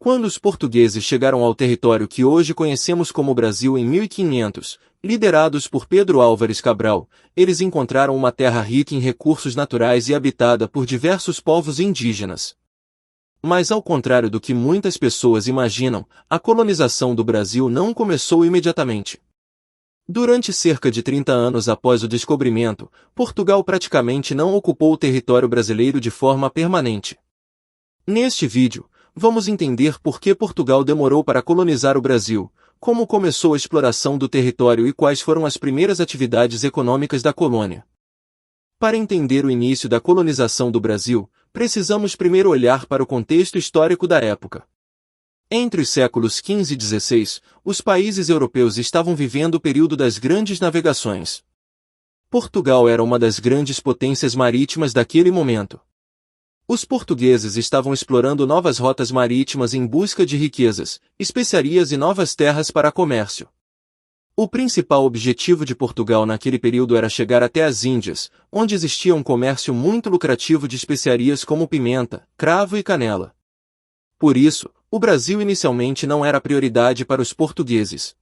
Quando os portugueses chegaram ao território que hoje conhecemos como Brasil em 1500, liderados por Pedro Álvares Cabral, eles encontraram uma terra rica em recursos naturais e habitada por diversos povos indígenas. Mas ao contrário do que muitas pessoas imaginam, a colonização do Brasil não começou imediatamente. Durante cerca de 30 anos após o descobrimento, Portugal praticamente não ocupou o território brasileiro de forma permanente. Neste vídeo, vamos entender por que Portugal demorou para colonizar o Brasil, como começou a exploração do território e quais foram as primeiras atividades econômicas da colônia. Para entender o início da colonização do Brasil, precisamos primeiro olhar para o contexto histórico da época. Entre os séculos XV e XVI, os países europeus estavam vivendo o período das grandes navegações. Portugal era uma das grandes potências marítimas daquele momento. Os portugueses estavam explorando novas rotas marítimas em busca de riquezas, especiarias e novas terras para comércio. O principal objetivo de Portugal naquele período era chegar até as Índias, onde existia um comércio muito lucrativo de especiarias como pimenta, cravo e canela. Por isso, o Brasil inicialmente não era prioridade para os portugueses.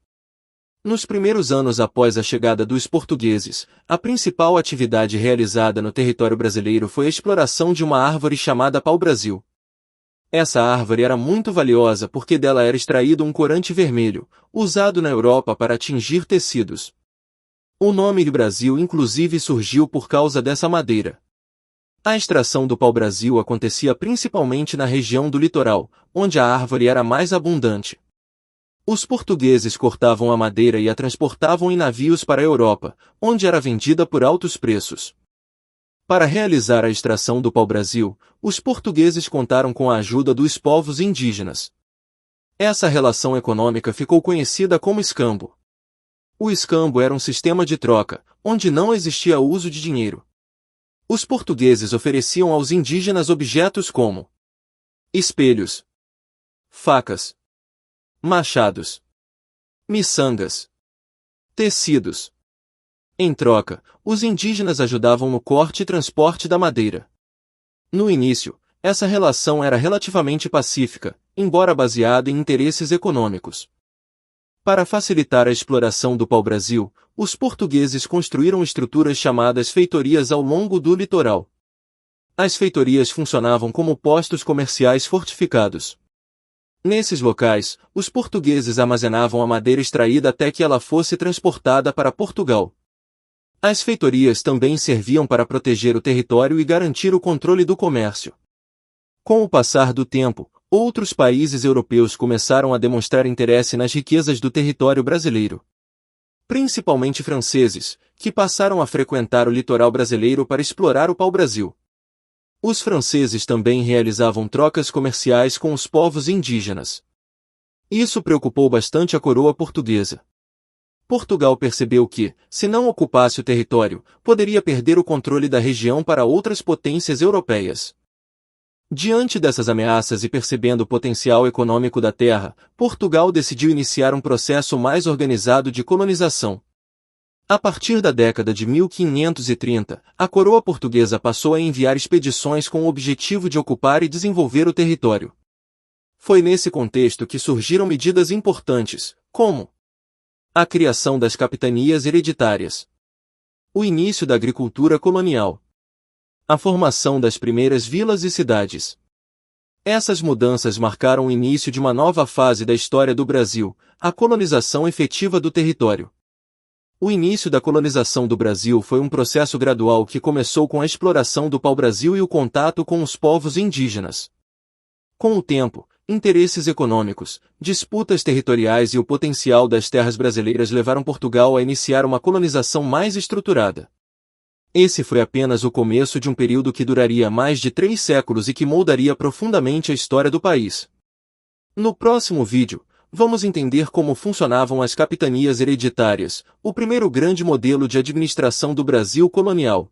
Nos primeiros anos após a chegada dos portugueses, a principal atividade realizada no território brasileiro foi a exploração de uma árvore chamada pau-brasil. Essa árvore era muito valiosa porque dela era extraído um corante vermelho, usado na Europa para tingir tecidos. O nome de Brasil inclusive surgiu por causa dessa madeira. A extração do pau-brasil acontecia principalmente na região do litoral, onde a árvore era mais abundante. Os portugueses cortavam a madeira e a transportavam em navios para a Europa, onde era vendida por altos preços. Para realizar a extração do pau-brasil, os portugueses contaram com a ajuda dos povos indígenas. Essa relação econômica ficou conhecida como escambo. O escambo era um sistema de troca, onde não existia o uso de dinheiro. Os portugueses ofereciam aos indígenas objetos como espelhos, facas, machados, miçangas, tecidos. Em troca, os indígenas ajudavam no corte e transporte da madeira. No início, essa relação era relativamente pacífica, embora baseada em interesses econômicos. Para facilitar a exploração do pau-brasil, os portugueses construíram estruturas chamadas feitorias ao longo do litoral. As feitorias funcionavam como postos comerciais fortificados. Nesses locais, os portugueses armazenavam a madeira extraída até que ela fosse transportada para Portugal. As feitorias também serviam para proteger o território e garantir o controle do comércio. Com o passar do tempo, outros países europeus começaram a demonstrar interesse nas riquezas do território brasileiro. Principalmente franceses, que passaram a frequentar o litoral brasileiro para explorar o pau-brasil. Os franceses também realizavam trocas comerciais com os povos indígenas. Isso preocupou bastante a coroa portuguesa. Portugal percebeu que, se não ocupasse o território, poderia perder o controle da região para outras potências europeias. Diante dessas ameaças e percebendo o potencial econômico da terra, Portugal decidiu iniciar um processo mais organizado de colonização. A partir da década de 1530, a coroa portuguesa passou a enviar expedições com o objetivo de ocupar e desenvolver o território. Foi nesse contexto que surgiram medidas importantes, como a criação das capitanias hereditárias, o início da agricultura colonial, a formação das primeiras vilas e cidades. Essas mudanças marcaram o início de uma nova fase da história do Brasil, a colonização efetiva do território. O início da colonização do Brasil foi um processo gradual que começou com a exploração do pau-brasil e o contato com os povos indígenas. Com o tempo, interesses econômicos, disputas territoriais e o potencial das terras brasileiras levaram Portugal a iniciar uma colonização mais estruturada. Esse foi apenas o começo de um período que duraria mais de 3 séculos e que moldaria profundamente a história do país. No próximo vídeo, vamos entender como funcionavam as capitanias hereditárias, o primeiro grande modelo de administração do Brasil colonial.